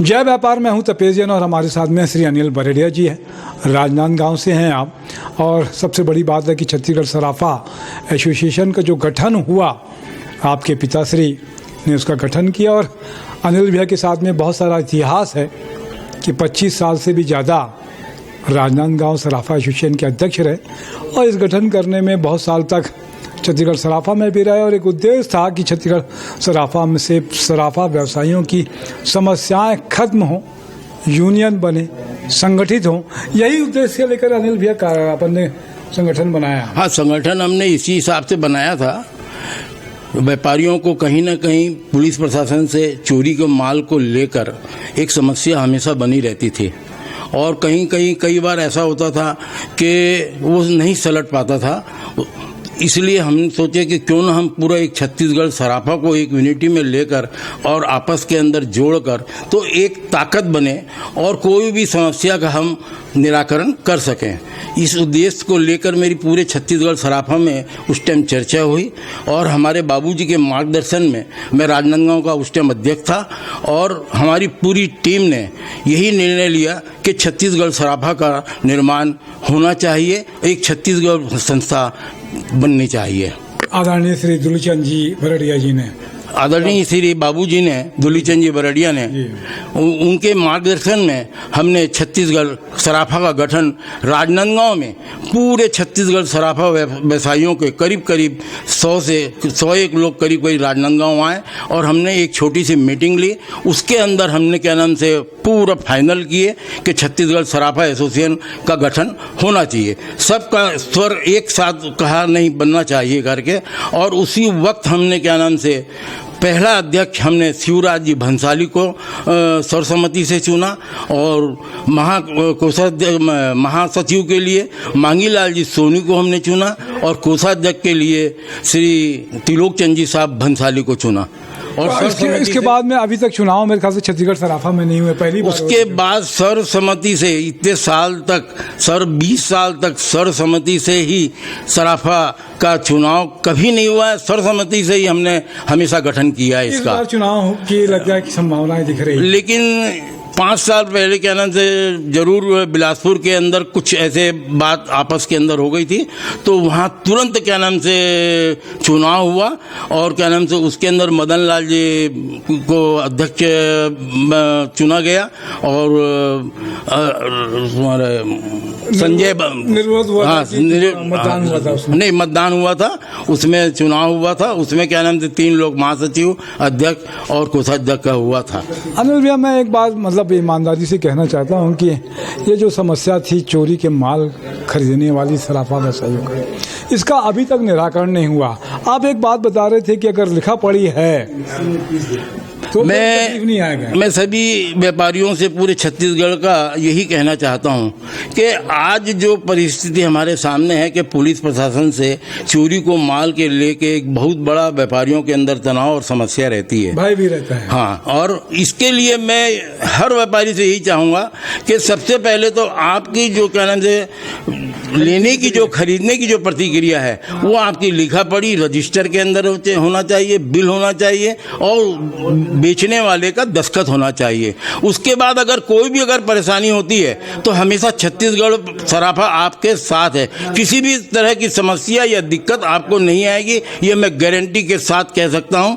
जय व्यापार में हूं तपेश जैन और हमारे साथ में श्री अनिल बरेडिया जी हैं। राजनांदगांव से हैं आप। और सबसे बड़ी बात है कि छत्तीसगढ़ सराफा एसोसिएशन का जो गठन हुआ, आपके पिताश्री ने उसका गठन किया। और अनिल भैया के साथ में बहुत सारा इतिहास है कि 25 साल से भी ज़्यादा राजनांदगांव सराफा एसोसिएशन के अध्यक्ष रहे और इस गठन करने में बहुत साल तक छत्तीसगढ़ सराफा में भी रहे। और एक उद्देश्य था कि छत्तीसगढ़ सराफा में से सराफा व्यवसायियों की समस्याएं खत्म हों, यूनियन बने, संगठित हों। यही उद्देश्य लेकर अनिल भैया का अपन ने संगठन बनाया। हाँ, संगठन हमने इसी हिसाब से बनाया था। व्यापारियों को कहीं ना कहीं पुलिस प्रशासन से चोरी के माल को लेकर एक समस्या हमेशा बनी रहती थी और कई बार ऐसा होता था कि वो नहीं सलट पाता था। इसलिए हमने सोचे कि क्यों ना हम पूरा एक छत्तीसगढ़ सराफा को एक यूनिटी में लेकर और आपस के अंदर जोड़कर तो एक ताकत बने और कोई भी समस्या का हम निराकरण कर सकें। इस उद्देश्य को लेकर मेरी पूरे छत्तीसगढ़ सराफा में उस टाइम चर्चा हुई और हमारे बाबूजी के मार्गदर्शन में मैं राजनांदगांव का उस टाइम अध्यक्ष था और हमारी पूरी टीम ने यही निर्णय लिया कि छत्तीसगढ़ सराफा का निर्माण होना चाहिए, एक छत्तीसगढ़ संस्था बननी चाहिए। आदरणीय श्री दुलीचंद जी बरेडिया जी ने, आदरणीय श्री बाबूजी ने, दुलीचंद जी बरेडिया ने, उनके मार्गदर्शन में हमने छत्तीसगढ़ सराफा का गठन राजनांदगांव में पूरे छत्तीसगढ़ सराफा व्यवसायियों के करीब 101 लोग करीब राजनांदगांव आए और हमने एक छोटी सी मीटिंग ली। उसके अंदर हमने क्या नाम से पूरा फाइनल किए कि छत्तीसगढ़ सराफा एसोसिएशन का गठन होना चाहिए। सबका स्वर एक साथ कहा नहीं बनना चाहिए करके। और उसी वक्त हमने क्या नाम से पहला अध्यक्ष हमने शिवराज जी भंसाली को सर्वसम्मति से चुना और महासचिव के लिए मांगीलाल जी सोनी को हमने चुना और कोषाध्यक्ष के लिए श्री त्रिलोक चंद जी साहब भंसाली को चुना। और इसके बाद में अभी तक चुनाव मेरे ख्याल से छत्तीसगढ़ सराफा में नहीं हुए, पहली बार। उसके बाद सर्वसम्मति से इतने साल तक 20 साल तक सर्वसम्मति से ही सराफा का चुनाव कभी नहीं हुआ है। सर्वसम्मति से ही हमने हमेशा गठन किया है इसका। इस बार चुनाव की लग रहा है कि संभावनाएं दिख रही है। लेकिन 5 साल पहले क्या नाम से जरूर बिलासपुर के अंदर कुछ ऐसे बात आपस के अंदर हो गई थी तो वहाँ तुरंत क्या नाम से चुनाव हुआ और क्या नाम से उसके अंदर मदन लाल जी को अध्यक्ष चुना गया और संजय मतदान हुआ था, उसमें चुनाव हुआ था। उसमें क्या नाम से 3 लोग महासचिव, अध्यक्ष और कोषाध्यक्ष का हुआ था। अनिल भैया, मैं एक बात मतलब ईमानदारी से कहना चाहता हूं कि ये जो समस्या थी चोरी के माल खरीदने वाली सराफा व्यवसायियों का, इसका अभी तक निराकरण नहीं हुआ। आप एक बात बता रहे थे कि अगर लिखा पड़ी है तो मैं सभी व्यापारियों से पूरे छत्तीसगढ़ का यही कहना चाहता हूं कि आज जो परिस्थिति हमारे सामने है कि पुलिस प्रशासन से चोरी को माल के लेके एक बहुत बड़ा व्यापारियों के अंदर तनाव और समस्या रहती है, भय भी रहता है। हाँ, और इसके लिए मैं हर व्यापारी से यही चाहूँगा कि सबसे पहले तो आपकी जो क्या नाम से लेने की जो खरीदने की जो प्रतिक्रिया है वो आपकी लिखा पड़ी रजिस्टर के अंदर होना चाहिए, बिल होना चाहिए और बेचने वाले का दस्तखत होना चाहिए। उसके बाद अगर कोई भी परेशानी होती है तो हमेशा छत्तीसगढ़ सराफा आपके साथ है। किसी भी तरह की समस्या या दिक्कत आपको नहीं आएगी, ये मैं गारंटी के साथ कह सकता हूँ।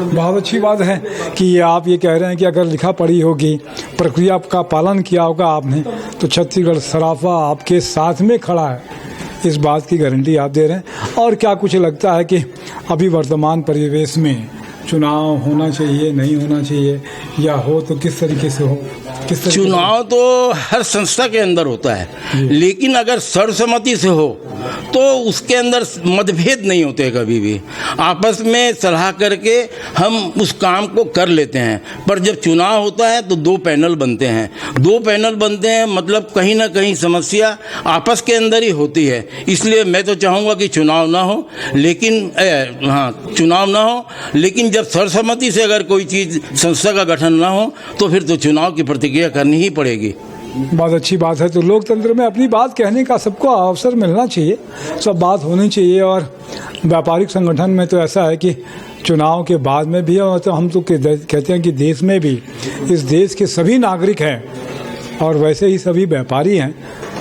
बहुत अच्छी बात है कि आप ये कह रहे हैं कि अगर लिखा पड़ी होगी, प्रक्रिया का पालन किया होगा आपने, तो छत्तीसगढ़ सराफा आपके साथ में खड़ा है। इस बात की गारंटी आप दे रहे हैं। और क्या कुछ लगता है कि अभी वर्तमान परिवेश में चुनाव होना चाहिए, नहीं होना चाहिए, या हो तो किस तरीके से हो? चुनाव तो हर संस्था के अंदर होता है, लेकिन अगर सर्वसम्मति से हो तो उसके अंदर मतभेद नहीं होते। कभी भी आपस में सलाह करके हम उस काम को कर लेते हैं। पर जब चुनाव होता है तो 2 पैनल बनते हैं। 2 पैनल बनते हैं मतलब कहीं ना कहीं समस्या आपस के अंदर ही होती है। इसलिए मैं तो चाहूँगा कि चुनाव ना हो, लेकिन चुनाव ना हो, लेकिन जब सर्वसम्मति से अगर कोई चीज़ संस्था का गठन ना हो तो फिर तो चुनाव की प्रतिक्रिया करनी ही पड़ेगी। बहुत अच्छी बात है। तो लोकतंत्र में अपनी बात कहने का सबको अवसर मिलना चाहिए, सब बात होनी चाहिए। और व्यापारिक संगठन में तो ऐसा है कि चुनाव के बाद में भी, और तो हम तो कहते हैं कि देश में भी, इस देश के सभी नागरिक हैं और वैसे ही सभी व्यापारी हैं,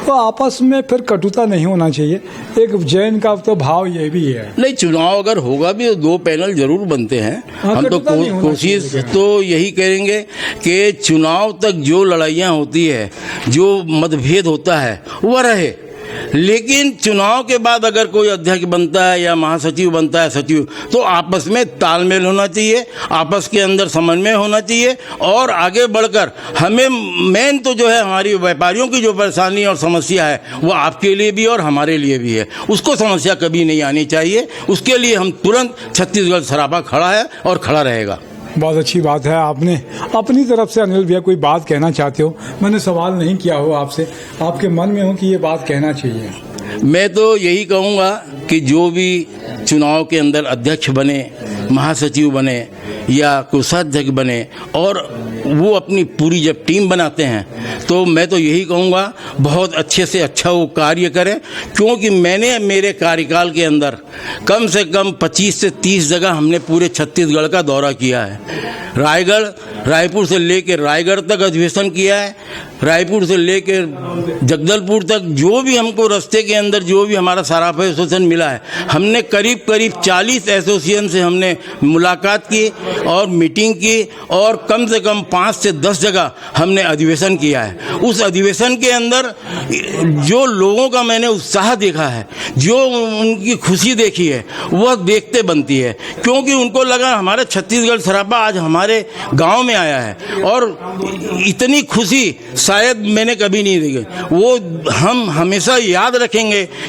तो आपस में फिर कटुता नहीं होना चाहिए। एक जैन का तो भाव ये भी है। नहीं, चुनाव अगर होगा भी तो दो पैनल जरूर बनते हैं। हाँ, हम तो कटुता नहीं होना कोशिश चाहिए। तो यही करेंगे कि चुनाव तक जो लड़ाइयाँ होती है, जो मतभेद होता है, वह रहे। लेकिन चुनाव के बाद अगर कोई अध्यक्ष बनता है या महासचिव बनता है, सचिव, तो आपस में तालमेल होना चाहिए, आपस के अंदर समन्वय होना चाहिए। और आगे बढ़कर हमें मेन तो जो है हमारी व्यापारियों की जो परेशानी और समस्या है वो आपके लिए भी और हमारे लिए भी है, उसको समस्या कभी नहीं आनी चाहिए। उसके लिए हम तुरंत छत्तीसगढ़ सराफा खड़ा है और खड़ा रहेगा। बहुत अच्छी बात है। आपने अपनी तरफ से अनिल भैया कोई बात कहना चाहते हो? मैंने सवाल नहीं किया हो आपसे, आपके मन में हो कि ये बात कहना चाहिए। मैं तो यही कहूँगा कि जो भी चुनाव के अंदर अध्यक्ष बने, महासचिव बने या कोषाध्यक्ष बने, और वो अपनी पूरी जब टीम बनाते हैं, तो मैं तो यही कहूँगा बहुत अच्छे से अच्छा वो कार्य करें। क्योंकि मैंने मेरे कार्यकाल के अंदर कम से कम 25 से 30 जगह हमने पूरे छत्तीसगढ़ का दौरा किया है। रायपुर से लेकर रायगढ़ तक अधिवेशन किया है, रायपुर से लेकर जगदलपुर तक जो भी हमको रास्ते के अंदर जो भी हमारा सराफा एसोसिएशन मिला है, हमने करीब 40 एसोसिएशन से हमने मुलाकात की और मीटिंग की, और कम से कम 5 से 10 जगह हमने अधिवेशन किया है। उस अधिवेशन के अंदर जो लोगों का मैंने उत्साह देखा है, जो उनकी खुशी देखी है, वह देखते बनती है। क्योंकि उनको लगा हमारा छत्तीसगढ़ सराफा आज हमारे गांव में आया है, और इतनी खुशी शायद मैंने कभी नहीं देखी। वो हम हमेशा याद रखेंगे